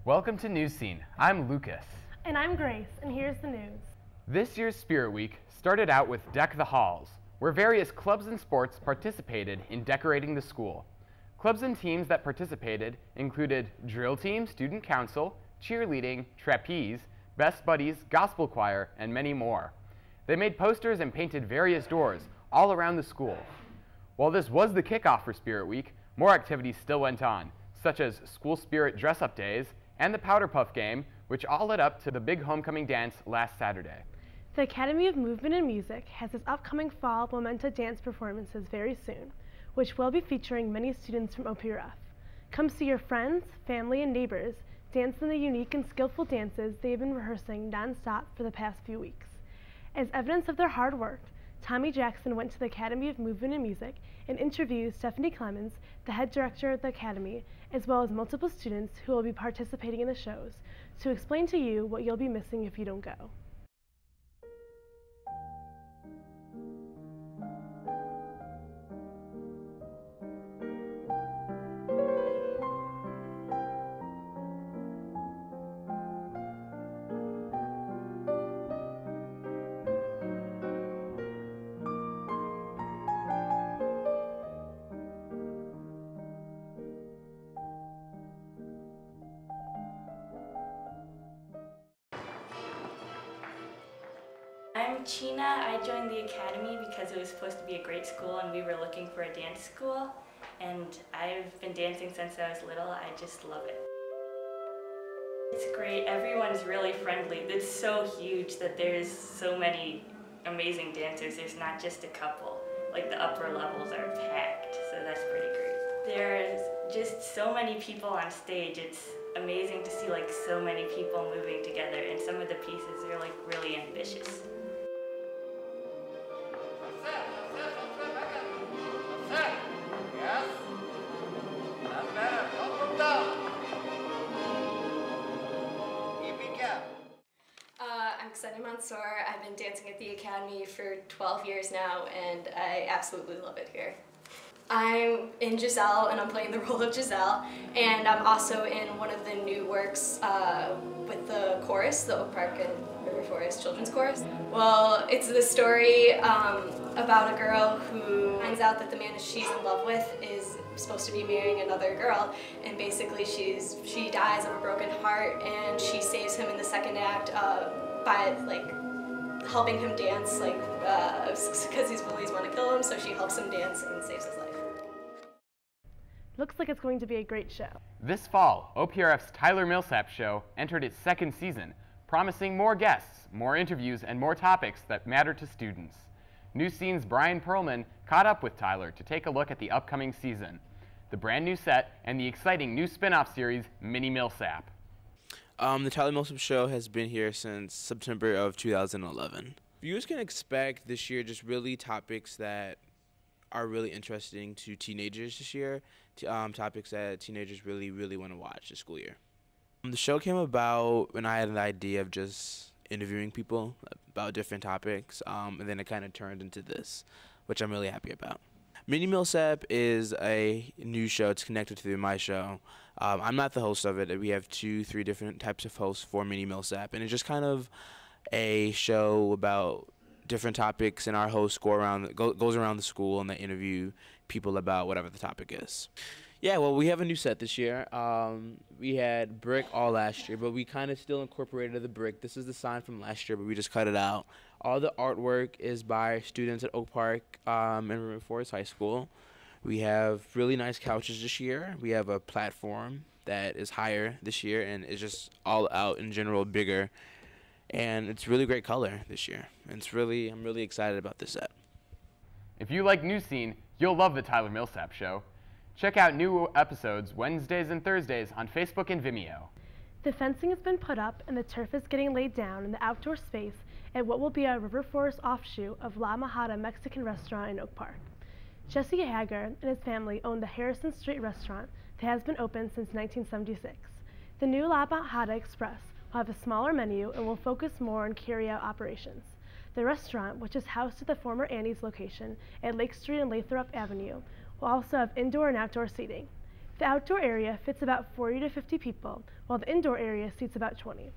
Welcome to Newscene. I'm Lucas. And I'm Grace, and here's the news. This year's Spirit Week started out with Deck the Halls, where various clubs and sports participated in decorating the school. Clubs and teams that participated included drill team, student council, cheerleading, trapeze, best buddies, gospel choir, and many more. They made posters and painted various doors all around the school. While this was the kickoff for Spirit Week, more activities still went on, such as school spirit dress-up days and the Powder Puff game, which all led up to the big homecoming dance last Saturday. The Academy of Movement and Music has its upcoming fall Momenta dance performances very soon, which will be featuring many students from OPRF. Come see your friends, family, and neighbors dance in the unique and skillful dances they've been rehearsing non-stop for the past few weeks. As evidence of their hard work, Tommy Jackson went to the Academy of Movement and Music and interviewed Stephanie Clemens, the head director of the Academy, as well as multiple students who will be participating in the shows, to explain to you what you'll be missing if you don't go. I'm China. I joined the Academy because it was supposed to be a great school and we were looking for a dance school. And I've been dancing since I was little. I just love it. It's great. Everyone's really friendly. It's so huge that there's so many amazing dancers. There's not just a couple. Like the upper levels are packed, so that's pretty great. There's just so many people on stage. It's amazing to see like so many people moving together, and some of the pieces are like really ambitious. I'm Mansour. I've been dancing at the Academy for 12 years now, and I absolutely love it here. I'm in Giselle, and I'm playing the role of Giselle, and I'm also in one of the new works with the chorus, the Oak Park and River Forest Children's Chorus. Well, it's the story about a girl who finds out that the man she's in love with is supposed to be marrying another girl, and basically she dies of a broken heart, and she saves him in the second act by like helping him dance, like because his bullies want to kill him, so she helps him dance and saves his life. Looks like it's going to be a great show. This fall, OPRF's Tyler Millsap Show entered its second season, promising more guests, more interviews, and more topics that matter to students. Newscene's Brian Perlman caught up with Tyler to take a look at the upcoming season, the brand new set, and the exciting new spin-off series, Mini Millsap. The Tyler Millsap Show has been here since September of 2011. Viewers can expect this year just really topics that are really interesting to teenagers this year, topics that teenagers really want to watch this school year. The show came about when I had an idea of just interviewing people about different topics, and then it kind of turned into this, which I'm really happy about. Mini Millsap is a new show. It's connected to my show. I'm not the host of it. We have 2-3 different types of hosts for Mini Millsap, and it's just kind of a show about different topics, and our hosts goes around the school and they interview people about whatever the topic is. Yeah, well, we have a new set this year. We had brick all last year, but we kind of still incorporated the brick. This is the sign from last year, but we just cut it out. All the artwork is by students at Oak Park and River Forest High School. We have really nice couches this year. We have a platform that is higher this year, and it's just all out in general bigger. And it's really great color this year. I'm really excited about this set. If you like Newscene, you'll love the Tyler Millsap Show. Check out new episodes Wednesdays and Thursdays on Facebook and Vimeo. The fencing has been put up and the turf is getting laid down in the outdoor space at what will be a River Forest offshoot of La Majada Mexican restaurant in Oak Park. Jesse Hager and his family own the Harrison Street restaurant that has been open since 1976. The new La Majada Express will have a smaller menu and will focus more on carry-out operations. The restaurant, which is housed at the former Annie's location at Lake Street and Lathrop Avenue, will also have indoor and outdoor seating. The outdoor area fits about 40 to 50 people, while the indoor area seats about 20.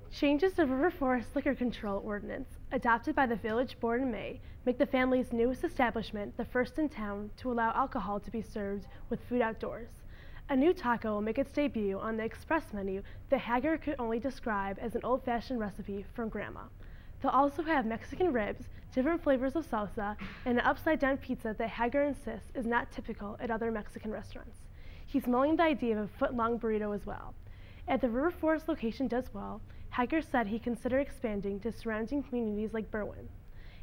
Changes to River Forest Liquor Control Ordinance, adopted by the Village Board in May, make the family's newest establishment the first in town to allow alcohol to be served with food outdoors. A new taco will make its debut on the express menu that Hager could only describe as an old-fashioned recipe from Grandma. They'll also have Mexican ribs, different flavors of salsa, and an upside-down pizza that Hager insists is not typical at other Mexican restaurants. He's mulling the idea of a foot-long burrito as well. If the River Forest location does well, Hager said he'd consider expanding to surrounding communities like Berwyn.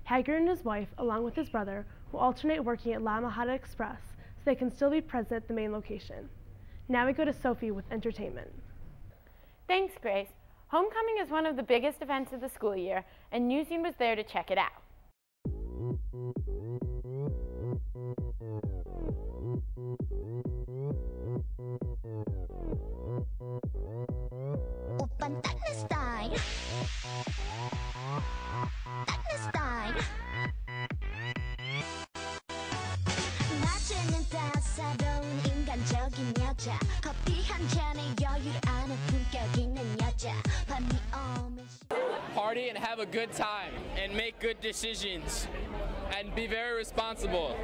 Hager and his wife, along with his brother, will alternate working at La Majada Express so they can still be present at the main location. Now we go to Sophie with entertainment. Thanks, Grace. Homecoming is one of the biggest events of the school year, and Newscene was there to check it out. Party and have a good time and make good decisions and be very responsible.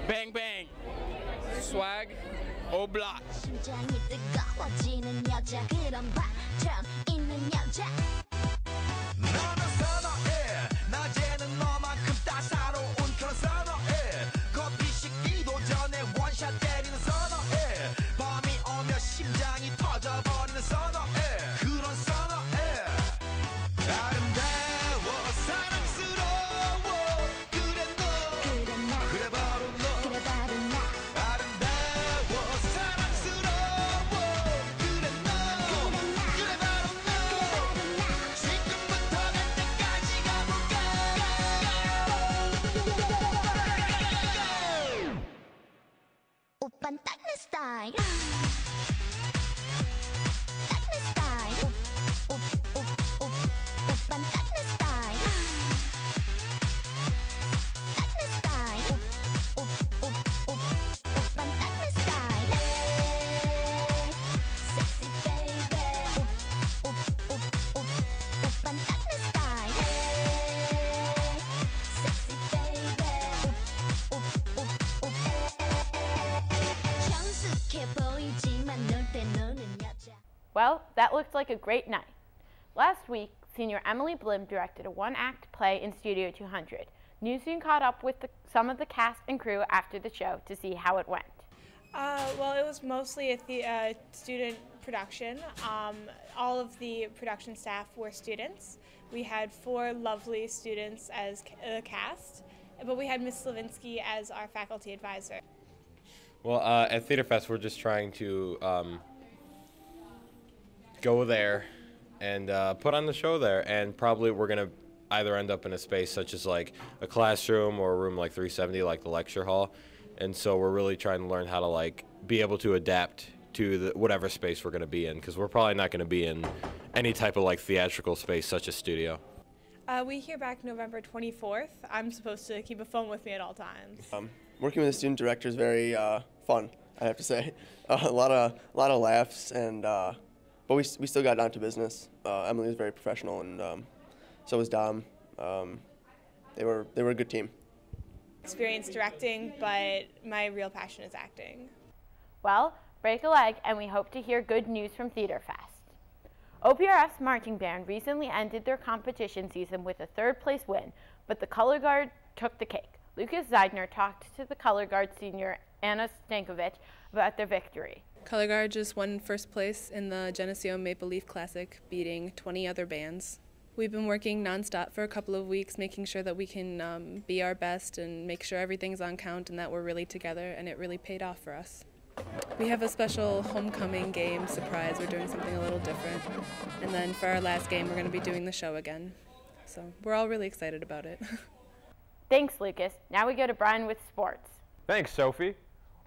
Bang bang. Swag. Obla. Well, that looked like a great night. Last week, senior Emily Blim directed a one-act play in Studio 200. Newscene caught up with some of the cast and crew after the show to see how it went. Well, it was mostly a student production. All of the production staff were students. We had 4 lovely students as a cast, but we had Ms. Slavinsky as our faculty advisor. Well, at Theater Fest, we're just trying to go there and put on the show there, and probably we're going to either end up in a space such as like a classroom or a room like 370, like the lecture hall. And so we're really trying to learn how to like be able to adapt to whatever space we're going to be in, because we're probably not going to be in any type of like theatrical space such as studio. We hear back November 24th. I'm supposed to keep a phone with me at all times. Working with a student director is very fun, I have to say. A lot of laughs, and but we still got down to business. Emily was very professional, and so was Dom. They were a good team. Experienced directing, but my real passion is acting. Well, break a leg, and we hope to hear good news from Theater Fest. OPRF's marching band recently ended their competition season with a 3rd-place win, but the color guard took the cake. Lucas Zeidner talked to the color guard senior Anna Stankovic about their victory. Color guard just won 1st place in the Geneseo Maple Leaf Classic, beating 20 other bands. We've been working nonstop for a couple of weeks, making sure that we can be our best and make sure everything's on count and that we're really together, and it really paid off for us. We have a special homecoming game surprise. We're doing something a little different. And then for our last game, we're going to be doing the show again. So we're all really excited about it. Thanks, Lucas. Now we go to Brian with sports. Thanks, Sophie.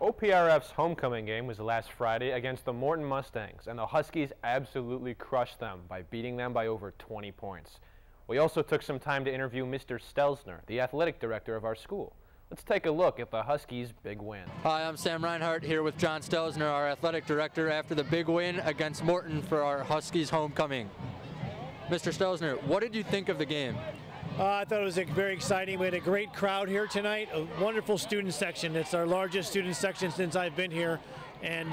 OPRF's homecoming game was last Friday against the Morton Mustangs, and the Huskies absolutely crushed them by beating them by over 20 points. We also took some time to interview Mr. Stelzner, the athletic director of our school. Let's take a look at the Huskies' big win. Hi, I'm Sam Reinhart here with John Stelzner, our athletic director, after the big win against Morton for our Huskies homecoming. Mr. Stelzner, what did you think of the game? I thought it was very exciting. We had a great crowd here tonight, a wonderful student section. It's our largest student section since I've been here, and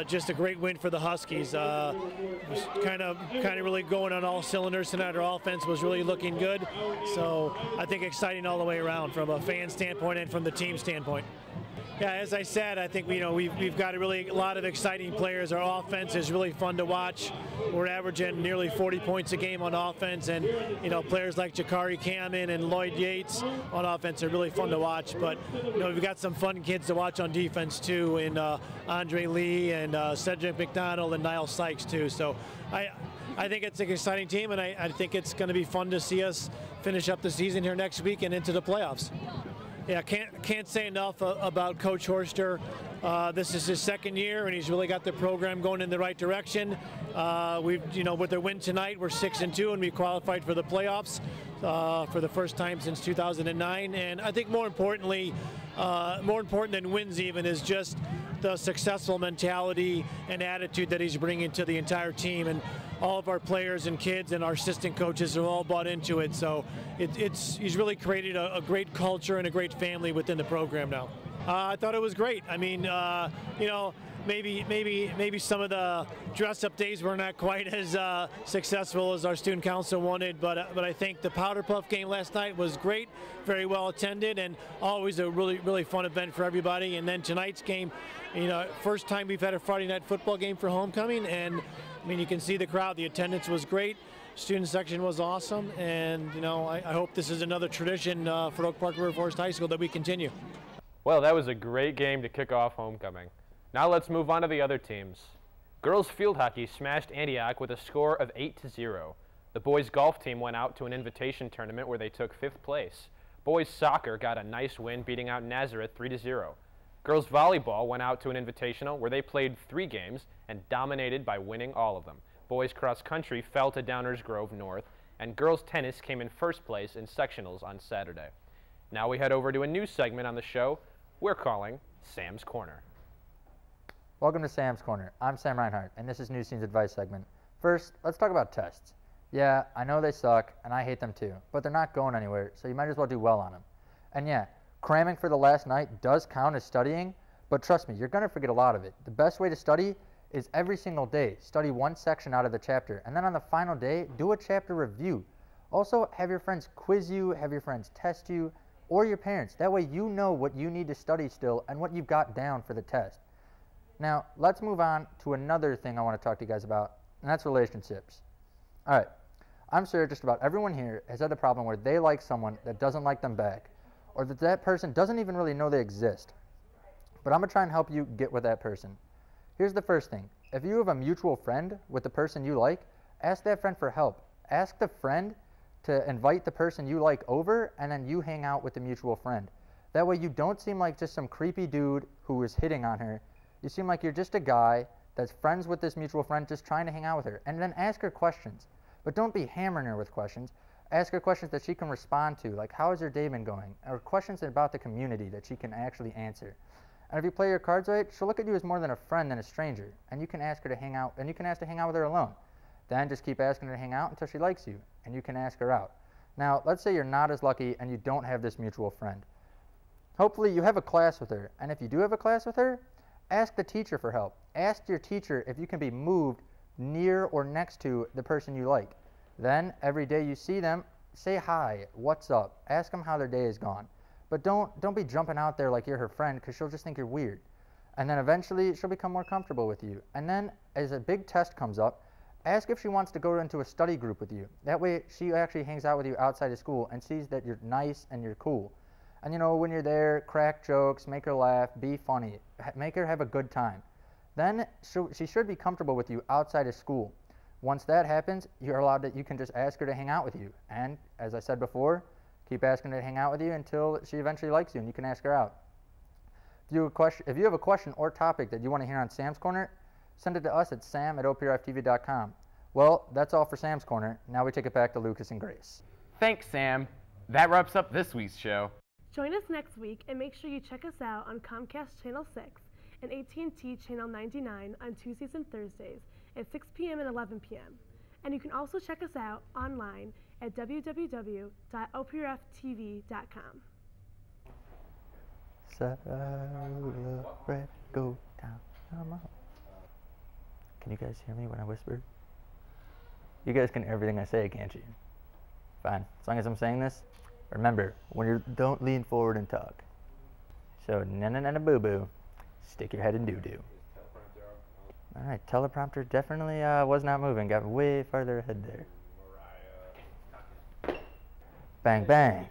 just a great win for the Huskies. Was kind of really going on all cylinders tonight. Our offense was really looking good, so I think exciting all the way around from a fan standpoint and from the team standpoint. Yeah, as I said, I think we've got a lot of exciting players. Our offense is really fun to watch. We're averaging nearly 40 points a game on offense, and players like Jakari Kamen and Lloyd Yates on offense are really fun to watch. But we've got some fun kids to watch on defense too, in Andre Lee and Cedric McDonald and Niall Sykes too. So I think it's an exciting team, and I think it's going to be fun to see us finish up the season here next week and into the playoffs. Yeah, can't say enough about Coach Horster. This is his second year, and he's really got the program going in the right direction. With their win tonight, we're 6-2, and we qualified for the playoffs for the first time since 2009. And I think more importantly, more important than wins even, is just the successful mentality and attitude that he's bringing to the entire team. And all of our players and kids and our assistant coaches are all bought into it. So he's really created a great culture and a great family within the program now. I thought it was great. I mean, maybe some of the dress-up days were not quite as successful as our student council wanted, but I think the Powder Puff game last night was great, very well attended, and always a really fun event for everybody. And then tonight's game, first time we've had a Friday night football game for homecoming, and I mean, you can see the crowd. The attendance was great. Student section was awesome, and I hope this is another tradition for Oak Park River Forest High School that we continue. Well, that was a great game to kick off homecoming. Now let's move on to the other teams. Girls field hockey smashed Antioch with a score of 8-0. The boys golf team went out to an invitation tournament where they took 5th place. Boys soccer got a nice win, beating out Nazareth 3-0. Girls volleyball went out to an invitational where they played 3 games and dominated by winning all of them. Boys cross country fell to Downers Grove North, and girls tennis came in first place in sectionals on Saturday. Now we head over to a new segment on the show we're calling Sam's Corner. Welcome to Sam's Corner. I'm Sam Reinhart, and this is Newscene's advice segment. First, let's talk about tests. Yeah, I know they suck, and I hate them too, but they're not going anywhere, so you might as well do well on them. And yeah, cramming for the last night does count as studying, but trust me, you're going to forget a lot of it. The best way to study is every single day. Study one section out of the chapter, and then on the final day, do a chapter review. Also, have your friends quiz you, have your friends test you, or your parents. That way you know what you need to study still and what you've got down for the test. Now, let's move on to another thing I want to talk to you guys about, and that's relationships. All right, I'm sure just about everyone here has had a problem where they like someone that doesn't like them back, or that person doesn't even really know they exist. But I'm going to try and help you get with that person. Here's the first thing. If you have a mutual friend with the person you like, ask that friend for help. Ask the friend to invite the person you like over, and then you hang out with the mutual friend. That way you don't seem like just some creepy dude who is hitting on her. You seem like you're just a guy that's friends with this mutual friend just trying to hang out with her. And then ask her questions. But don't be hammering her with questions. Ask her questions that she can respond to, like how has your day been going? Or questions about the community that she can actually answer. And if you play your cards right, she'll look at you as more than a friend than a stranger. And you can ask her to hang out, and you can ask to hang out with her alone. Then just keep asking her to hang out until she likes you, and you can ask her out. Now, let's say you're not as lucky and you don't have this mutual friend. Hopefully you have a class with her, and if you do have a class with her, ask the teacher for help. Ask your teacher if you can be moved near or next to the person you like. Then, every day you see them, say hi, what's up, ask them how their day has gone. But don't be jumping out there like you're her friend, because she'll just think you're weird. And then eventually she'll become more comfortable with you. And then, as a big test comes up, ask if she wants to go into a study group with you. That way she actually hangs out with you outside of school and sees that you're nice and you're cool. And when you're there, crack jokes, make her laugh, be funny, make her have a good time. Then she should be comfortable with you outside of school. Once that happens, you can just ask her to hang out with you. And as I said before, keep asking her to hang out with you until she eventually likes you and you can ask her out. If you have a question or topic that you want to hear on Sam's Corner, send it to us at sam@oprftv.com. Well, that's all for Sam's Corner. Now we take it back to Lucas and Grace. Thanks, Sam. That wraps up this week's show. Join us next week and make sure you check us out on Comcast Channel 6 and AT&T Channel 99 on Tuesdays and Thursdays at 6 p.m. and 11 p.m. And you can also check us out online at www.oprftv.com. Celebrate, go down, come on. Can you guys hear me when I whisper? You guys can hear everything I say, can't you? Fine, as long as I'm saying this. Remember, when you don't lean forward and talk. So, na-na-na-na-boo-boo, stick your head in doo-doo. All right, teleprompter definitely was not moving, got way farther ahead there. Bang, bang.